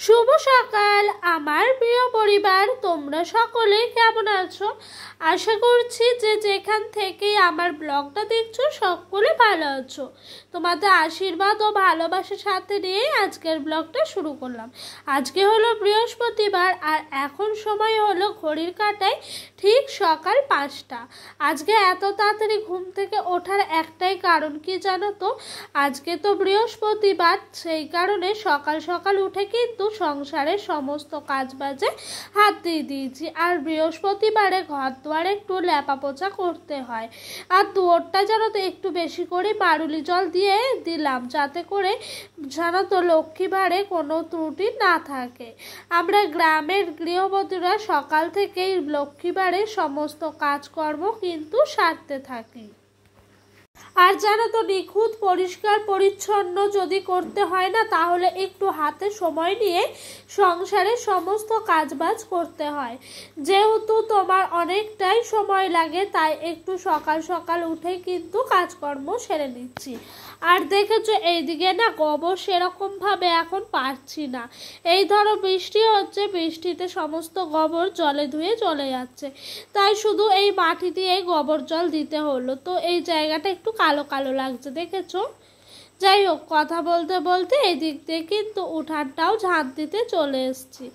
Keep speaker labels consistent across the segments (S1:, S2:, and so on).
S1: শুভ সকাল আমার প্রিয় পরিবার, তোমরা সকলে কেমন আছো? আশা করছি যে যেখান থেকে আমার ব্লগটা দেখছো সকলে ভালো আছো। তোমাদের আশীর্বাদ ও ভালোবাসার সাথে নিয়ে আজকের ব্লগটা শুরু করলাম। আজকে হলো বৃহস্পতিবার আর এখন সময় হলো ঘড়ির কাঁটায় ঠিক সকাল 5টা। আজকে এত তাড়াতাড়ি ঘুম থেকে ওঠার একটাই কারণ কি জানো তো? আজকে তো বৃহস্পতিবার, সেই কারণে সকাল সকাল উঠে কিন্তু সংসারের সমস্ত কাজ বাজে হাত দিয়ে দিয়েছি। আর বৃহস্পতিবারে ঘর দুয়ারে একটু লেপা পোছা করতে হয়, আর দুয়ারটা যেন তো একটু বেশি করে মারুলি জল দিয়ে দিলাম, যাতে করে যেন তো লক্ষ্মীবারে কোনো ত্রুটি না থাকে। আমরা গ্রামের গৃহবধূরা সকাল থেকেই লক্ষ্মীবারে সমস্ত কাজকর্ম কিন্তু সারতে থাকি। আর জানো তো, নিখুঁত পরিষ্কার পরিচ্ছন্ন যদি করতে হয় না, তাহলে একটু হাতে সময় নিয়ে সংসারের সমস্ত কাজবাজ করতে হয়। যেহেতু তোমার অনেকটাই সময় লাগে, তাই একটু সকাল সকাল উঠে কিন্তু কাজকর্ম সেরে নিচ্ছি। আর দেখেছো এইদিকে না গোবর সেরকমভাবে এখন পাচ্ছি না। এই ধরো বৃষ্টি হচ্ছে, বৃষ্টিতে সমস্ত গোবর জলে ধুয়ে চলে যাচ্ছে, তাই শুধু এই মাটি দিয়ে গোবর জল দিতে হলো। তো এই জায়গাটা একটু কালো কালো লাগছে, দেখেছো? যাই হোক, কথা বলতে বলতে এদিক দিয়ে কিন্তু উঠানটাও ঝাঁট দিতে চলে এসেছি।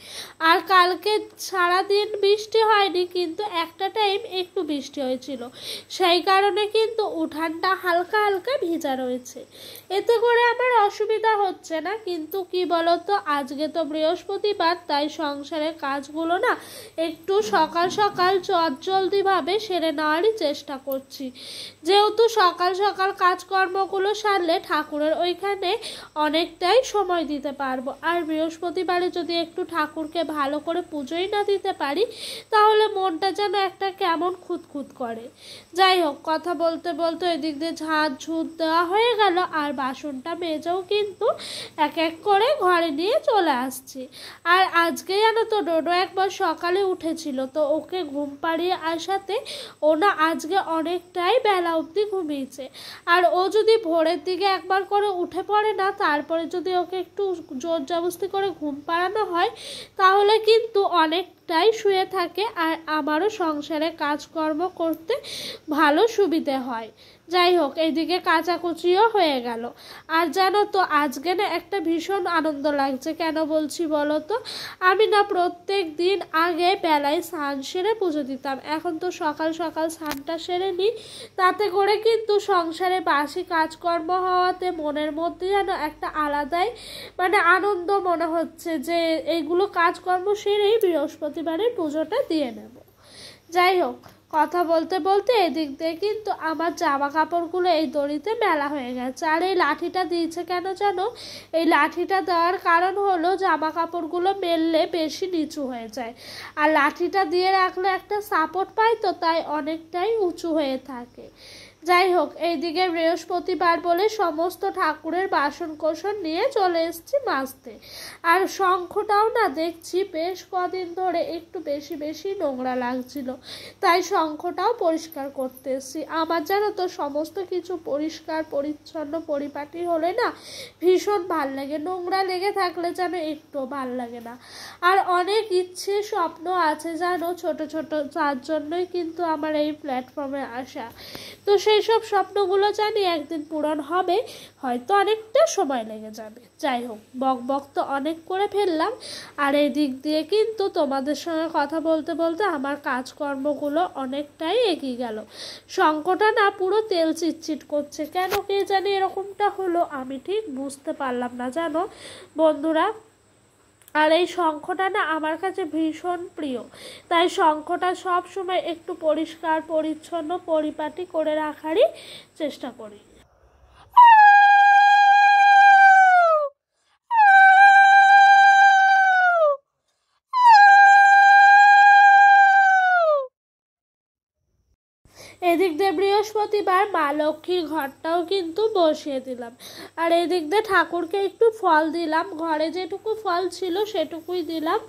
S1: আর কালকে সারাদিন বৃষ্টি হয়নি, কিন্তু একটা টাইম একটু বৃষ্টি হয়েছিল, সেই কারণে কিন্তু উঠানটা হালকা হালকা ভিজা রয়েছে। এতে করে আমার অসুবিধা হচ্ছে না, কিন্তু কি বলতো, আজকে তো বৃহস্পতিবার, তাই সংসারের কাজগুলো না একটু সকাল সকাল চটজলদিভাবে সেরে নেওয়ারই চেষ্টা করছি। যেহেতু সকাল সকাল কাজকর্মগুলো সারলে ঠাকুরের ওইখানে অনেকটাই সময় দিতে পারবো। আর বৃহস্পতিবারে যদি একটু ঠাকুরকে ভালো করে পুজোই না দিতে পারি, তাহলে মনটা যেন একটা কেমন খুঁতখুত করে। যাই হোক, কথা বলতে বলতে এদিক দিয়ে ঝাঁট ঝুট দেওয়া হয়ে গেল, আর বাসনটা মেজেও কিন্তু এক এক করে ঘরে নিয়ে চলে আসছি। আর আজকে জানো তো, ডোডো একবার সকালে উঠেছিল, তো ওকে ঘুম পাড়িয়ে আসাতে ও না আজকে অনেকটাই বেলা অবধি ঘুমিয়েছে। আর ও যদি ভোরের দিকে একবার করে উঠে পড়ে না, তারপরে যদি ওকে একটু জোর জবরদস্তি করে ঘুম পাড়ানো হয়, তাহলে কিন্তু অনেকটাই শুয়ে থাকে, আর আমারও সংসারে কাজকর্ম করতে ভালো সুবিধে হয়। যাই হোক, এইদিকে কাচাকুচিও হয়ে গেল। আর জানো তো, আজকে না একটা ভীষণ আনন্দ লাগছে। কেন বলছি বলো তো? আমি না প্রত্যেক দিন আগে বেলায় স্নান সেরে পুজো দিতাম, এখন তো সকাল সকাল স্নানটা সেরে নিই। তাতে করে কিন্তু সংসারে বাসি কাজকর্ম হওয়াতে মনের মধ্যে যেন একটা আলাদাই আনন্দ মনে হচ্ছে, যে এইগুলো কাজকর্ম সেরেই বৃহস্পতিবারের পুজোটা দিয়ে নেব। যাই হোক, কথা বলতে বলতে এদিক দিয়ে কিন্তু আমার জামা কাপড়গুলো এই দড়িতে মেলা হয়ে গেছে। আর এই লাঠিটা দিয়েছে কেন জানো? এই লাঠিটা দেওয়ার কারণ হলো জামা কাপড়গুলো মেললে বেশি নিচু হয়ে যায়, আর লাঠিটা দিয়ে রাখলে একটা সাপোর্ট পায়, তো তাই অনেকটাই উঁচু হয়ে থাকে। যাই হোক, এইদিকে বৃহস্পতিবার বলে সমস্ত ঠাকুরের বাসন কোসন নিয়ে চলে এসেছি মাজতে। আর শঙ্খটাও না দেখছি বেশ কদিন ধরে একটু বেশি বেশি নোংরা লাগছিল, তাই শঙ্খটাও পরিষ্কার করতে এসেছি। আমার জানো তো, সমস্ত কিছু পরিষ্কার পরিচ্ছন্ন পরিপাটি হলে না ভীষণ ভাল লাগে, নোংরা লেগে থাকলে যেন একটু ভাল লাগে না। আর অনেক ইচ্ছে স্বপ্ন আছে জানো, ছোট ছোট, যার জন্যই কিন্তু আমার এই প্ল্যাটফর্মে আসা। তো সেই সব স্বপ্নগুলো জানি একদিন পূরণ হবে, হয়তো অনেকটা সময় লেগে যাবে। যাই হোক, বক বক তো অনেক করে ফেললাম। আর এই দিক দিয়ে কিন্তু তোমাদের সঙ্গে কথা বলতে বলতে আমার কাজকর্মগুলো অনেকটাই এগিয়ে গেল। শঙ্খটা না পুরো তেল চিটচিট করছে, কেন কে জানি এরকমটা হলো, আমি ঠিক বুঝতে পারলাম না জানো বন্ধুরা। আর এই শঙ্খটা না আমার কাছে ভীষণ প্রিয়, তাই শঙ্খটা সব সময় একটু পরিষ্কার পরিচ্ছন্ন পরিপাটি করে রাখারই চেষ্টা করি। এদিক দিয়ে বৃহস্পতিবার মা লক্ষ্মীর ঘরটাও কিন্তু বসিয়ে দিলাম। আর এদিক দিয়ে ঠাকুরকে একটু ফল দিলাম, ঘরে যেটুকু ফল ছিল সেটুকুই দিলাম।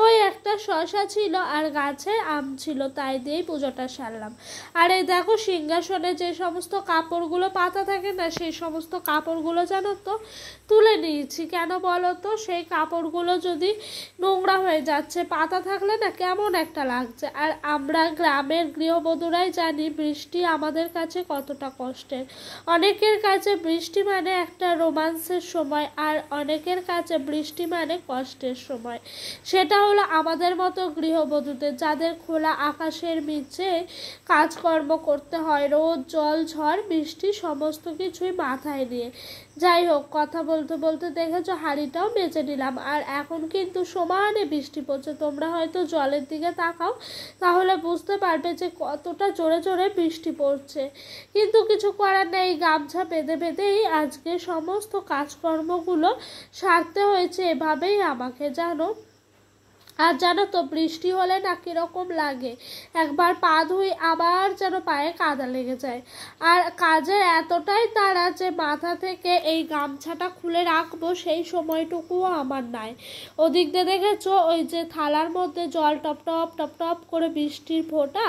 S1: ওই একটা শসা ছিল আর গাছের আম ছিল, তাই দিয়েই পুজোটা সারলাম। আর এই দেখো সিংহাসনে যে সমস্ত কাপড়গুলো পাতা থাকে না, সেই সমস্ত কাপড়গুলো জানো তো তুলে নিয়েছি। কেন বলো তো, সেই কাপড়গুলো যদি নোংরা হয়ে যাচ্ছে, পাতা থাকলে না কেমন একটা লাগছে। আর আমরা গ্রামের গৃহবধূরাই জানি বৃষ্টি আমাদের কাছে কতটা কষ্টের। অনেকের কাছে বৃষ্টি মানে একটা রোমান্সের সময়, আর অনেকের কাছে বৃষ্টি মানে কষ্টের সময়। সেটা হলো আমাদের মতো গৃহবধূদের, যাদের খোলা আকাশের নিচে কাজকর্ম করতে হয়, রোদ জল ঝড় বৃষ্টি সমস্ত কিছুই মাথায় নিয়ে। যাই হোক, কথা বলতে বলতে দেখেছো হাঁড়িটাও বেঁচে নিলাম। আর এখন কিন্তু সমানে বৃষ্টি পড়ছে, তোমরা হয়তো জলের দিকে তাকাও তাহলে বুঝতে পারবে যে কতটা জোরে জোরে বৃষ্টি পড়ছে। কিন্তু কিছু করার নেই, গামছা বেঁধে বেঁধেই আজকে সমস্ত কাজকর্মগুলো সারতে হয়েছে এভাবেই আমাকে, জানো। আর জানো তো বৃষ্টি হলে না কীরকম লাগে, একবার পা ধুই আবার যেন পায়ে কাদা লেগে যায়। আর কাজের এতটাই তাড়া যে মাথা থেকে এই গামছাটা খুলে রাখবো সেই সময়টুকুও আমার নাই। ওদিক দিয়ে দেখেছো ওই যে থালার মধ্যে জল টপ টপ টপ টপ করে বৃষ্টির ফোঁটা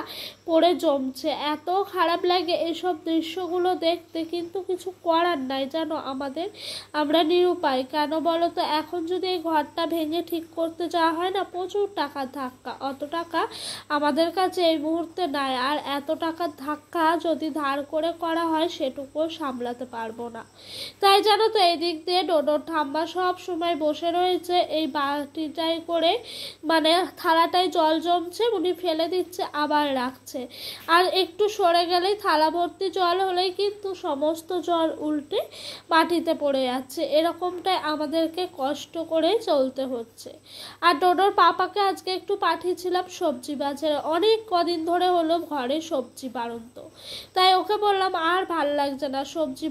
S1: পড়ে জমছে, এত খারাপ লাগে এসব দৃশ্যগুলো দেখতে। কিন্তু কিছু করার নাই জানো আমাদের, আমরা নিরুপায়। কেন বলো তো, এখন যদি এই ঘরটা ভেঙে ঠিক করতে যাওয়া হয় না, প্রচুর টাকার ধাক্কা, অত টাকা আমাদের কাছে এই মুহূর্তে নাই। আর এত টাকার ধাক্কা যদি ধার করে করা হয় সেটুকুও সামলাতে পারবো না। তাই জানো তো এদিক দিয়ে ডোডোর ঠাম্মা সব সময় বসে রয়েছে এই বাটিটাই করে, মানে থালাটায় জল জমছে উনি ফেলে দিচ্ছে আবার রাখছে। আর একটু সরে গেলেই থালা ভর্তি জল হলেই কিন্তু সমস্ত জল উল্টে মাটিতে পড়ে যাচ্ছে। এরকমটাই আমাদেরকে কষ্ট করে চলতে হচ্ছে। আর ডোডোর পাপাকে আজকে একটু পাঠিয়েছিলাম সবজি বাজারে, অনেক কদিন ধরে হলো ঘরে সবজি বাড়ন্ত, তাই ওকে বললাম আর ভাল লাগছে না, সবজি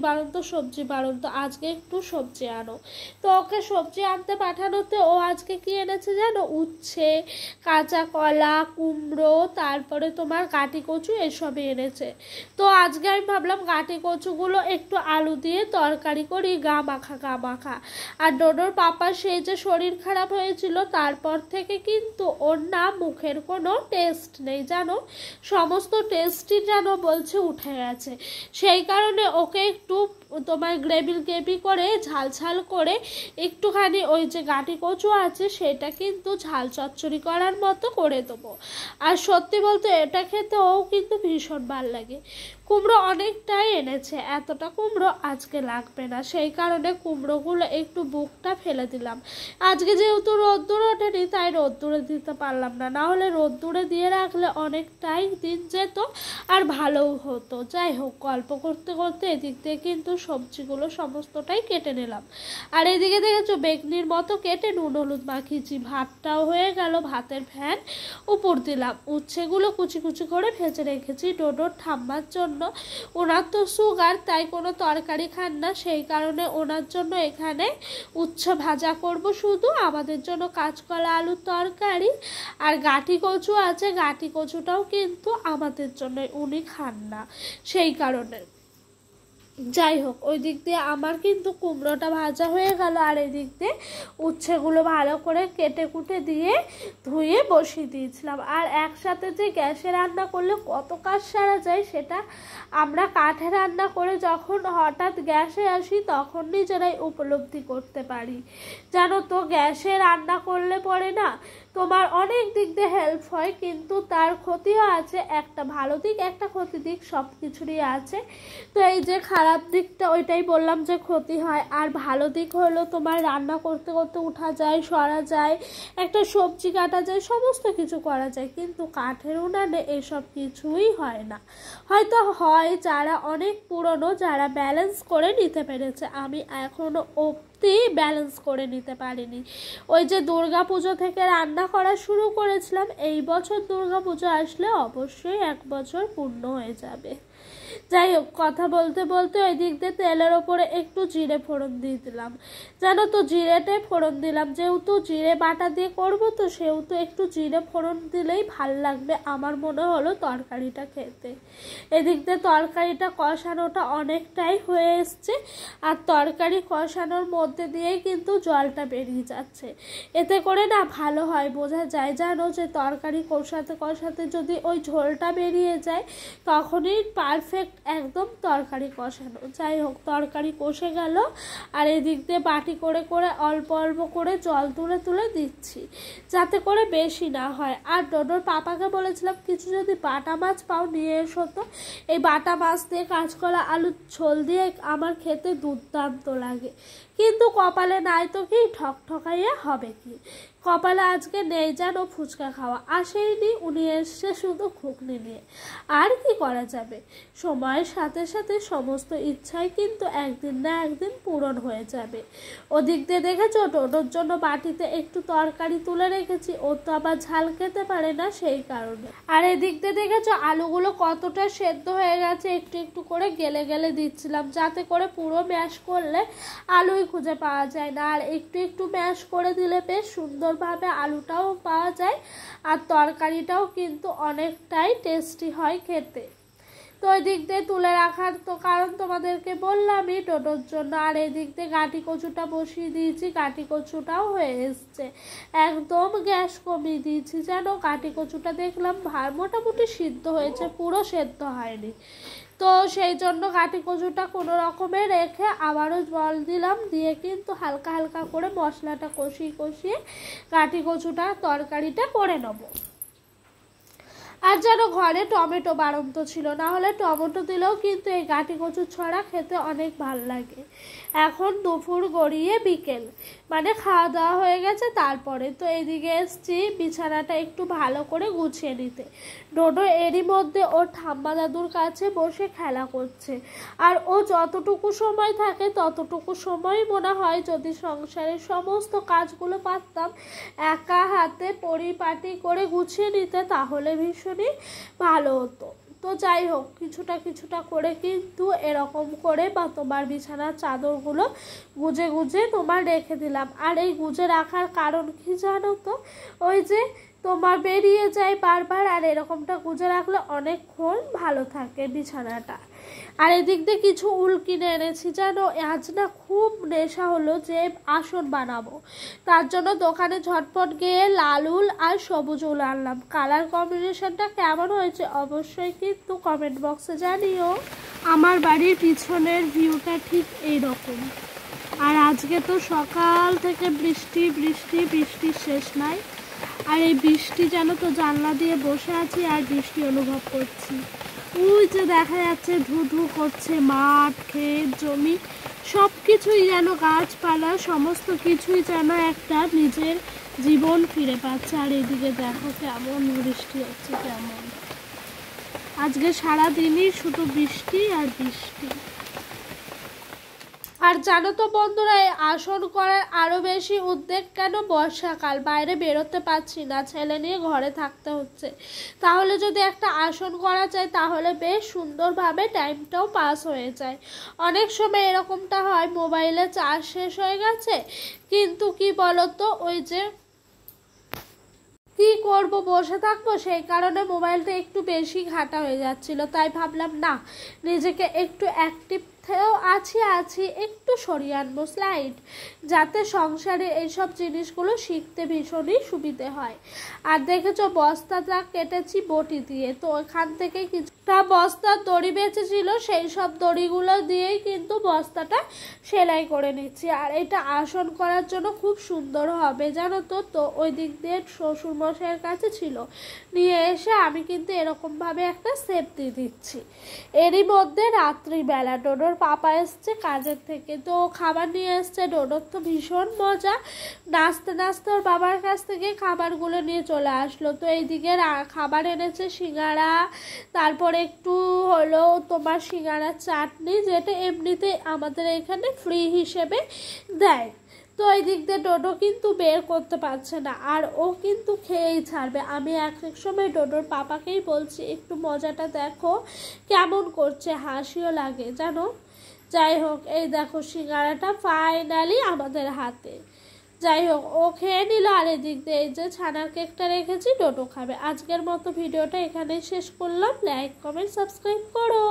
S1: বাড়ন্ত আজকে একটু সবজি আনো। তো ওকে সবজি আনতে পাঠানোতে ও আজকে কি এনেছে জানো, উচ্ছে, কাঁচা কলা, কুমড়ো, তারপরে তোমার গাঁটি কচু এসবই এনেছে। তো আজকে আমি ভাবলাম গাঁটি কচুগুলো একটু আলু দিয়ে তরকারি করি, গা মাখা। আর ডোডোর পাপার সেই যে শরীর খারাপ হয়েছিল তারপর থেকে কিন্তু ওর না মুখের কোনো টেস্ট নেই জানো, সমস্ত টেস্টই যেন বলছে উঠে গেছে। সেই কারণে ওকে একটু তোমার গ্রেভি করে ঝাল করে একটুখানি ওই যে গাঁটি কচু আছে সেটা কিন্তু ঝাল চচ্চড়ি করার মতো করে দেবো। আর সত্যি বলতে এটা খেতেও কিন্তু ভীষণ ভালো লাগে। কুমড়ো অনেকটাই এনেছে, এতটা কুমড়ো আজকে লাগবে না, সেই কারণে কুমড়োগুলো একটু বুকটা ফেলে দিলাম। আজকে যেহেতু রোদ্দুর ওঠেনি তাই রোদ্দুরে দিতে পারলাম না, না হলে রোদ্দুরে দিয়ে রাখলে অনেকটাই দিন যেত আর ভালোও হতো। যাই হোক, গল্প করতে করতে এদিক দিয়ে কিন্তু সবজিগুলো সমস্তটাই কেটে নিলাম। আর এদিকে দেখেছো বেগনির মতো কেটে নুন হলুদ মাখিয়েছি, ভাতটাও হয়ে গেল, ভাতের ফ্যান উপর দিলাম। উচ্ছেগুলো কুচি কুচি করে ভেজে রেখেছি ডোডোর ঠাম্মার জন্য। ওনার তো সুগার, তাই কোনো তরকারি খান না, সেই কারণে ওনার জন্য এখানে উচ্ছে ভাজা করব শুধু, আমাদের জন্য কাঁচকলা আলুর তরকারি। আর গাঁটি কচু আছে, গাঁটি কচুটাও কিন্তু আমাদের জন্য, উনি খান না সেই কারণে। যাই হোক, ওই দিক দিয়ে আমার কিন্তু কুমড়োটা ভাজা হয়ে গেল। আর এই দিক দিয়ে উচ্ছেগুলো ভালো করে কেটে কুটে দিয়ে ধুয়ে বসিয়ে দিয়েছিলাম। আর একসাথে যে গ্যাসে রান্না করলে কত কাজ সারা যায় সেটা আমরা কাঠে রান্না করে যখন হঠাৎ গ্যাসে আসি তখন নিজেরাই উপলব্ধি করতে পারি। জানো তো গ্যাসে রান্না করলে পরে না তোমার অনেক দিক দিয়ে হেল্প হয়, কিন্তু তার ক্ষতিও আছে, একটা ভালো দিক একটা ক্ষতি দিক সব কিছুরই আছে। তো এই যে খারাপ দিকটা ওইটাই বললাম যে ক্ষতি হয়, আর ভালো দিক হলো তোমার রান্না করতে করতে উঠা যায়, সরা যায়, একটা সবজি কাটা যায়, সমস্ত কিছু করা যায়। কিন্তু কাঠের উনানে এসব কিছুই হয় না। হয়তো হয় যারা অনেক পুরনো, যারা ব্যালেন্স করে নিতে পেরেছে, আমি এখনো ব্যালেন্স করে নিতে পারিনি। ওই যে দুর্গা পুজো থেকে রান্না করা শুরু করেছিলাম, এই বছর দুর্গা পুজো আসলে অবশ্যই 1 বছর পূর্ণ হয়ে যাবে। যাই হোক, কথা বলতে বলতে ওই দিক দিয়ে তেলের ওপরে একটু জিরে ফোড়ন দিয়ে দিলাম। জানো তো, জিরেটাই ফোড়ন দিলাম, যেহেতু জিরে বাটা দিয়ে করব তো সেহেতু একটু জিরে ফোড়ন দিলেই ভাল লাগবে আমার মনে হলো তরকারিটা খেতে। এদিক দিয়ে তরকারিটা কষানোটা অনেকটাই হয়ে এসছে, আর তরকারি কষানোর মধ্যে দিয়েই কিন্তু জলটা বেরিয়ে যাচ্ছে। এতে করে না ভালো হয়, বোঝা যায় জানো যে তরকারি কষাতে কষাতে যদি ওই ঝোলটা বেরিয়ে যায় তখনই পারফেক্ট একদম তরকারি কষানো। যাই হোক, তরকারি কষে গেল, আর এদিক দিয়ে বাটি করে করে অল্প অল্প করে জল তুলে তুলে দিচ্ছি, যাতে করে বেশি না হয়। আর ডোডোর পাপাকে বলেছিলাম কিছু যদি বাটা মাছ পাও নিয়ে এসো তো, এই বাটা মাছ দিয়ে কাঁচকলা আলুর ঝোল দিয়ে আমার খেতে দুর্দান্ত লাগে, কিন্তু কপালে নাই তো কি, ঠকঠকাইয়ে হবে কি। কপালে আজকে নেই জানো ফুচকা খাওয়া, আসেইনি, উনি এসছে শুধু ঘুগনি নিয়ে। আর কি করা যাবে, সময়ের সাথে সাথে সমস্ত ইচ্ছাই কিন্তু একদিন না একদিন পূরণ হয়ে যাবে। ওদিক দিয়ে দেখেছো ডোডোর জন্য বাটিতে একটু তরকারি তুলে রেখেছি, ও তো আবার ঝাল খেতে পারে না সেই কারণে। আর এদিক দিয়ে দেখেছো আলুগুলো কতটা সেদ্ধ হয়ে গেছে, একটু একটু করে গেলে গেলে দিচ্ছিলাম, যাতে করে পুরো ম্যাশ করলে আলুই খুঁজে পাওয়া যায় না, আর একটু একটু ম্যাশ করে দিলে বেশ সুন্দরভাবে আলুটাও পাওয়া যায়, আর তরকারিটাও কিন্তু অনেকটাই টেস্টি হয় খেতে। তো ওই দিক দিয়ে তুলে রাখার তো কারণ তোমাদেরকে বললামই ডোডোর জন্য। আর এই দিক দিয়ে গাঁটি কচুটা বসিয়ে দিয়েছি, গাঁটি কচুটাও হয়ে এসছে, একদম গ্যাস কমিয়ে দিয়েছি। যেন গাঁটি কচুটা দেখলাম মোটামুটি সিদ্ধ হয়েছে, পুরো সেদ্ধ হয়নি, তো সেই জন্য গাঁটি কচুটা কোনো রকমে রেখে আবারও জল দিলাম, দিয়ে কিন্তু হালকা হালকা করে মশলাটা কষিয়ে কষিয়ে গাঁটি কচুটা তরকারিটা করে নেব। আর যেন ঘরে টমেটো বাড়ন্ত ছিল, না হলে টমেটো দিলেও কিন্তু এই গাঁটি কচু ছড়া খেতে অনেক ভাল লাগে। এখন দুপুর গড়িয়ে বিকেল, মানে খাওয়া দাওয়া হয়ে গেছে তারপরে। তো এদিকে এসছি বিছানাটা একটু ভালো করে গুছিয়ে নিতে। ডোডো এরই মধ্যে ওর ঠাম্মা দাদুর কাছে বসে খেলা করছে, আর ও যতটুকু সময় থাকে ততটুকু সময় মনে হয় যদি সংসারের সমস্ত কাজগুলো পারতাম একা হাতে পরিপাটি করে গুছিয়ে নিতে তাহলে ভীষণই ভালো হতো। তো যাই হোক, কিছুটা কিছুটা করে কিন্তু এরকম করে বা তোমার বিছানার চাদরগুলো গুজে গুজে তোমার রেখে দিলাম। আর এই গুজে রাখার কারণ কি জানো তো, ওই যে তোমার বেরিয়ে যায় বারবার, আর এরকমটা গুজে রাখলে অনেকক্ষণ ভালো থাকে বিছানাটা। আর এদিক দিয়ে কিছু উল কিনে এনেছি জানো, আজ না খুব নেশা হলো যে আসন বানাবো, তার জন্য দোকানে ঝটপট গিয়ে লাল উল আর সবুজ উল আনলাম। কালার কম্বিনেশনটা কেমন হয়েছে অবশ্যই কিন্তু কমেন্ট বক্সে জানিও। আমার বাড়ির পিছনের ভিউটা ঠিক এইরকম, আর আজকে তো সকাল থেকে বৃষ্টি বৃষ্টি বৃষ্টির শেষ নাই। আর এই বৃষ্টি জানো তো, জানলা দিয়ে বসে আছি আর বৃষ্টি অনুভব করছি। ওই যে দেখা যাচ্ছে ধু ধু করছে মাঠ, ক্ষেত, জমি, সব কিছুই যেন, গাছপালা সমস্ত কিছুই যেন একটা নিজের জীবন ফিরে পাচ্ছে। আর এদিকে দেখো কেমন বৃষ্টি হচ্ছে, কেমন আজকে সারাদিনই শুধু বৃষ্টি আর বৃষ্টি। আর জানো তো বন্ধুরা, এই আসন করার আরও বেশি উদ্বেগ কেন, বর্ষাকাল, বাইরে বেরোতে পারছি না, ছেলে নিয়ে ঘরে থাকতে হচ্ছে। তাহলে যদি একটা আসন করা যায় তাহলে বেশ সুন্দরভাবে টাইমটাও পাস হয়ে যায়। অনেক সময় এরকমটা হয় মোবাইলে চার্জ শেষ হয়ে গেছে, কিন্তু কি বলতো, ওই যে কি করব, বসে থাকবো, সেই কারণে মোবাইলটা একটু বেশি ঘাটা হয়ে যাচ্ছিল। তাই ভাবলাম না, নিজেকে একটু অ্যাক্টিভ আছি একটু সরিয়ে আনবো স্লাইড, যাতে সংসারে এইসব জিনিসগুলো শিখতে ভীষণই সুবিধে হয়। আর দেখেছো বস্তাটা কেটেছি বটি দিয়ে, তো ওখান থেকে কিছুটা বস্তার দড়ি বেঁচেছিল, সেই সব দড়িগুলো দিয়েই কিন্তু বস্তাটা সেলাই করে নিচ্ছি। আর এটা আসন করার জন্য খুব সুন্দর হবে জানো তো। তো ওই দিক দিয়ে শ্বশুরমশাইয়ের কাছে ছিল, নিয়ে এসে আমি কিন্তু এরকমভাবে একটা সেপ দিয়ে দিচ্ছি। এরই মধ্যে রাত্রিবেলা ডোডোর পাপা এসছে কাজের থেকে, তো খাবার নিয়ে এসছে। ডোডোর তো ভীষণ মজা, নাচতে নাচতে ওর বাবার কাছ থেকে খাবারগুলো নিয়ে চলে আসলো। তো এইদিকে খাবার এনেছে সিঙ্গারা, তারপর একটু হলো তোমার সিঙ্গারার চাটনি, যেটা এমনিতে আমাদের এখানে ফ্রি হিসেবে দেয়। তো এই দিক দিয়ে ডোডো কিন্তু বের করতে পারছে না, আর ও কিন্তু খেয়েই ছাড়বে। আমি এক এক সময় ডোডোর পাপাকেই বলছি একটু মজাটা দেখো কেমন করছে, হাসিও লাগে জানো। যাই হোক, এই দেখো সিঙ্গারাটা ফাইনালি আমাদের হাতে। যাই হোক, ও খেয়ে নিল, আর এদিক দিয়ে এই যে ছানার কেকটা রেখেছি, ডোডো খাবে। আজকের মতো ভিডিওটা এখানেই শেষ করলাম। লাইক কমেন্ট সাবস্ক্রাইব করো।